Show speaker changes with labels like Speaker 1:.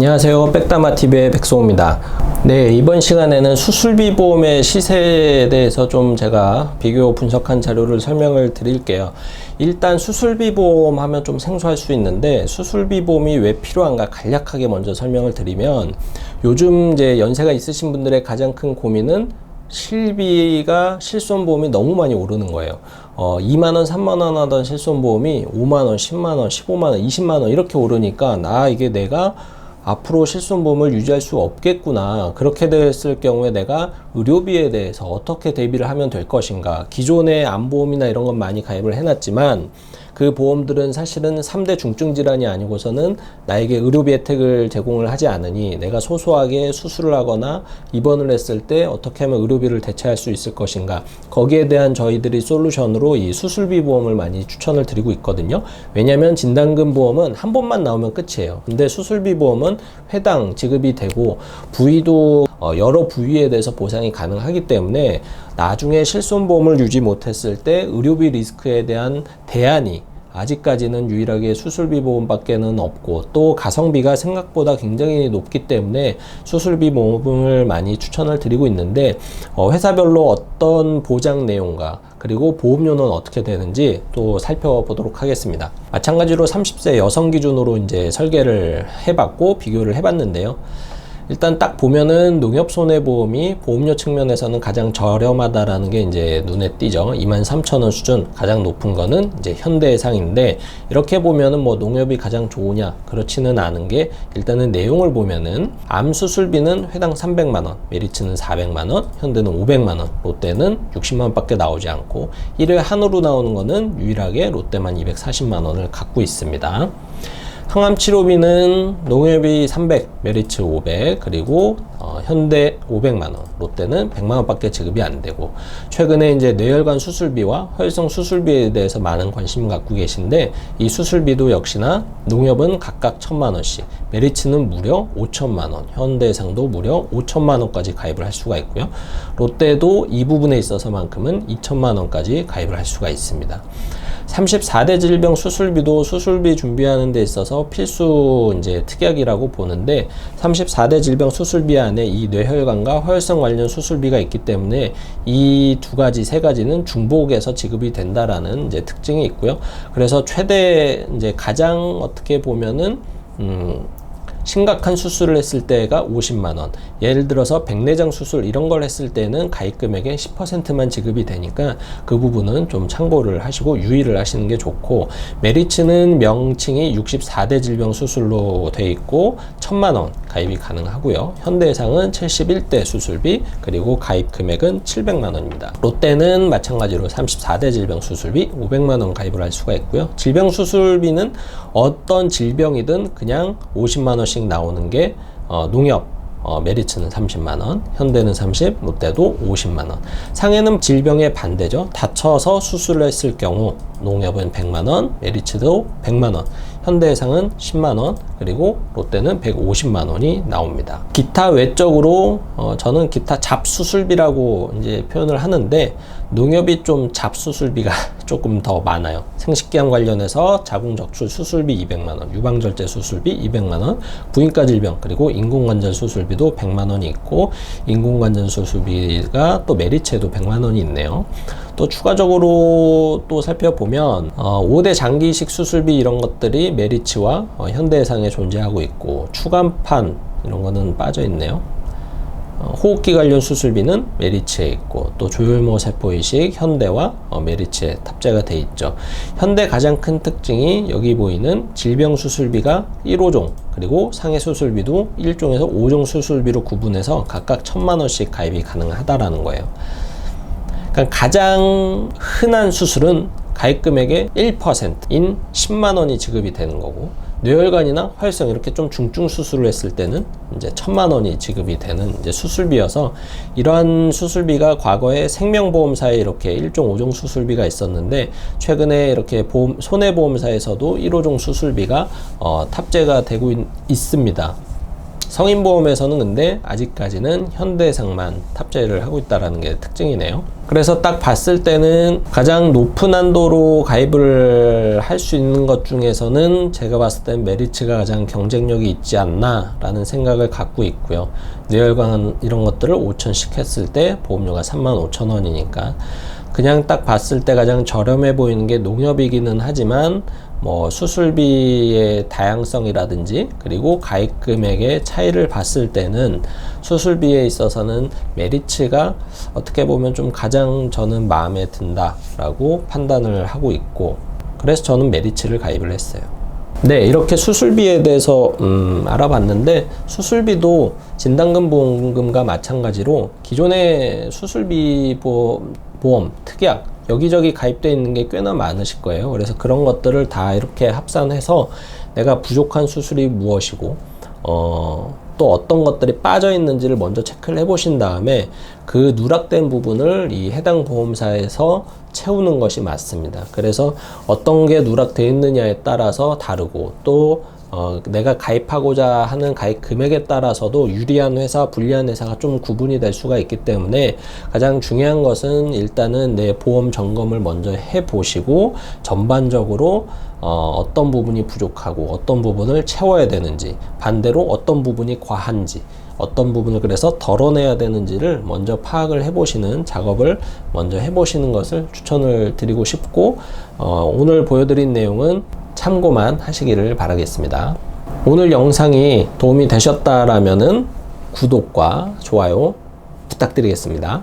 Speaker 1: 안녕하세요. 백다마TV의 백송호입니다. 네, 이번 시간에는 수술비 보험의 시세에 대해서 좀 제가 비교 분석한 자료를 설명을 드릴게요. 일단 수술비 보험 하면 좀 생소할 수 있는데, 수술비 보험이 왜 필요한가 간략하게 먼저 설명을 드리면, 요즘 이제 연세가 있으신 분들의 가장 큰 고민은 실비가 실손보험이 너무 많이 오르는 거예요. 2만원, 3만원 하던 실손보험이 5만원, 10만원, 15만원, 20만원 이렇게 오르니까 이게 내가 앞으로 실손보험을 유지할 수 없겠구나. 그렇게 됐을 경우에 내가 의료비에 대해서 어떻게 대비를 하면 될 것인가. 기존의 암보험이나 이런 건 많이 가입을 해놨지만 그 보험들은 사실은 3대 중증 질환이 아니고서는 나에게 의료비 혜택을 제공을 하지 않으니 내가 소소하게 수술을 하거나 입원을 했을 때 어떻게 하면 의료비를 대체할 수 있을 것인가. 거기에 대한 저희들이 솔루션으로 이 수술비 보험을 많이 추천을 드리고 있거든요. 왜냐하면 진단금 보험은 한 번만 나오면 끝이에요. 근데 수술비 보험은 회당 지급이 되고 부위도 여러 부위에 대해서 보상이 가능하기 때문에 나중에 실손보험을 유지 못했을 때 의료비 리스크에 대한 대안이 아직까지는 유일하게 수술비 보험밖에는 없고, 또 가성비가 생각보다 굉장히 높기 때문에 수술비 보험을 많이 추천을 드리고 있는데, 회사별로 어떤 보장 내용과 그리고 보험료는 어떻게 되는지 또 살펴보도록 하겠습니다. 마찬가지로 30세 여성 기준으로 이제 설계를 해봤고 비교를 해봤는데요. 일단 딱 보면은 농협손해보험이 보험료 측면에서는 가장 저렴하다라는 게 이제 눈에 띄죠. 23,000원 수준, 가장 높은 거는 이제 현대해상인데, 이렇게 보면은 뭐 농협이 가장 좋으냐? 그렇지는 않은 게, 일단은 내용을 보면은 암 수술비는 회당 300만원, 메리츠는 400만원, 현대는 500만원, 롯데는 60만원 밖에 나오지 않고, 1회 한으로 나오는 거는 유일하게 롯데만 240만원을 갖고 있습니다. 항암 치료비는 농협이 300, 메리츠 500, 그리고 현대 500만원, 롯데는 100만원 밖에 지급이 안 되고, 최근에 이제 뇌혈관 수술비와 허혈성 수술비에 대해서 많은 관심을 갖고 계신데, 이 수술비도 역시나 농협은 각각 1000만원씩, 메리츠는 무려 5천만원, 현대해상도 무려 5천만원까지 가입을 할 수가 있고요. 롯데도 이 부분에 있어서만큼은 2천만원까지 가입을 할 수가 있습니다. 34대 질병 수술비도 수술비 준비하는 데 있어서 필수 이제 특약이라고 보는데, 34대 질병 수술비 안에 이 뇌혈관과 허혈성 관련 수술비가 있기 때문에 이 두 가지, 세 가지는 중복해서 지급이 된다라는 이제 특징이 있고요. 그래서 최대 이제 가장 어떻게 보면은 심각한 수술을 했을 때가 50만원, 예를 들어서 백내장 수술 이런 걸 했을 때는 가입 금액의 10%만 지급이 되니까 그 부분은 좀 참고를 하시고 유의를 하시는 게 좋고, 메리츠는 명칭이 64대 질병 수술로 돼 있고 1000만원 가입이 가능하고요. 현대해상은 71대 수술비, 그리고 가입 금액은 700만원입니다. 롯데는 마찬가지로 34대 질병 수술비 500만원 가입을 할 수가 있고요. 질병 수술비는 어떤 질병이든 그냥 50만원씩 나오는 게 농협, 메리츠는 30만원, 현대는 30, 롯데도 50만원. 상해는 질병의 반대죠. 다쳐서 수술을 했을 경우 농협은 100만원, 메리츠도 100만원, 현대해상은 10만원, 그리고 롯데는 150만원이 나옵니다. 기타 외적으로 저는 기타 잡수술비라고 이제 표현을 하는데, 농협이 좀 잡수술비가 조금 더 많아요. 생식기암 관련해서 자궁적출 수술비 200만원, 유방절제 수술비 200만원, 부인과 질병, 그리고 인공관절 수술비도 100만원이 있고, 인공관절 수술비가 또 메리츠에도 100만원이 있네요. 또 추가적으로 또 살펴보면 5대 장기이식 수술비 이런 것들이 메리츠와 현대해상에 존재하고 있고, 추간판 이런 거는 빠져 있네요. 호흡기 관련 수술비는 메리츠에 있고, 또 조혈모 세포이식 현대와 메리츠에 탑재가 돼 있죠. 현대 가장 큰 특징이 여기 보이는 질병 수술비가 1호종, 그리고 상해 수술비도 1종에서 5종 수술비로 구분해서 각각 1000만원씩 가입이 가능하다라는 거예요. 그러니까 가장 흔한 수술은 가입 금액의 1%인 10만원이 지급이 되는 거고, 뇌혈관이나 허혈성 이렇게 좀 중증 수술을 했을 때는 이제 1000만원이 지급이 되는 이제 수술비여서, 이러한 수술비가 과거에 생명보험사에 이렇게 1종 5종 수술비가 있었는데, 최근에 이렇게 손해보험사에서도 1호종 수술비가 탑재가 되고 있습니다. 성인보험에서는 근데 아직까지는 현대해상만 탑재를 하고 있다는 게 특징이네요. 그래서 딱 봤을 때는 가장 높은 한도로 가입을 할 수 있는 것 중에서는 제가 봤을 땐 메리츠가 가장 경쟁력이 있지 않나 라는 생각을 갖고 있고요. 뇌혈관 이런 것들을 5천씩 했을 때 보험료가 35,000원이니까 그냥 딱 봤을 때 가장 저렴해 보이는 게 농협이기는 하지만 뭐 수술비의 다양성이라든지 그리고 가입 금액의 차이를 봤을 때는 수술비에 있어서는 메리츠가 어떻게 보면 좀 가장 저는 마음에 든다라고 판단을 하고 있고, 그래서 저는 메리츠를 가입을 했어요. 네, 이렇게 수술비에 대해서 알아봤는데, 수술비도 진단금 보험금과 마찬가지로 기존의 수술비 보험, 특약 여기저기 가입되어 있는 게 꽤나 많으실 거예요. 그래서 그런 것들을 다 이렇게 합산해서 내가 부족한 수술이 무엇이고 또 어떤 것들이 빠져 있는지를 먼저 체크를 해 보신 다음에 그 누락된 부분을 이 해당 보험사에서 채우는 것이 맞습니다. 그래서 어떤 게 누락되어 있느냐에 따라서 다르고, 또 내가 가입하고자 하는 가입 금액에 따라서도 유리한 회사, 불리한 회사가 좀 구분이 될 수가 있기 때문에 가장 중요한 것은 일단은 내 보험 점검을 먼저 해 보시고 전반적으로 어떤 부분이 부족하고 어떤 부분을 채워야 되는지, 반대로 어떤 부분이 과한지, 어떤 부분을 그래서 덜어내야 되는지를 먼저 파악을 해보시는 작업을 먼저 해보시는 것을 추천을 드리고 싶고, 오늘 보여드린 내용은 참고만 하시기를 바라겠습니다. 오늘 영상이 도움이 되셨다라면은 구독과 좋아요 부탁드리겠습니다.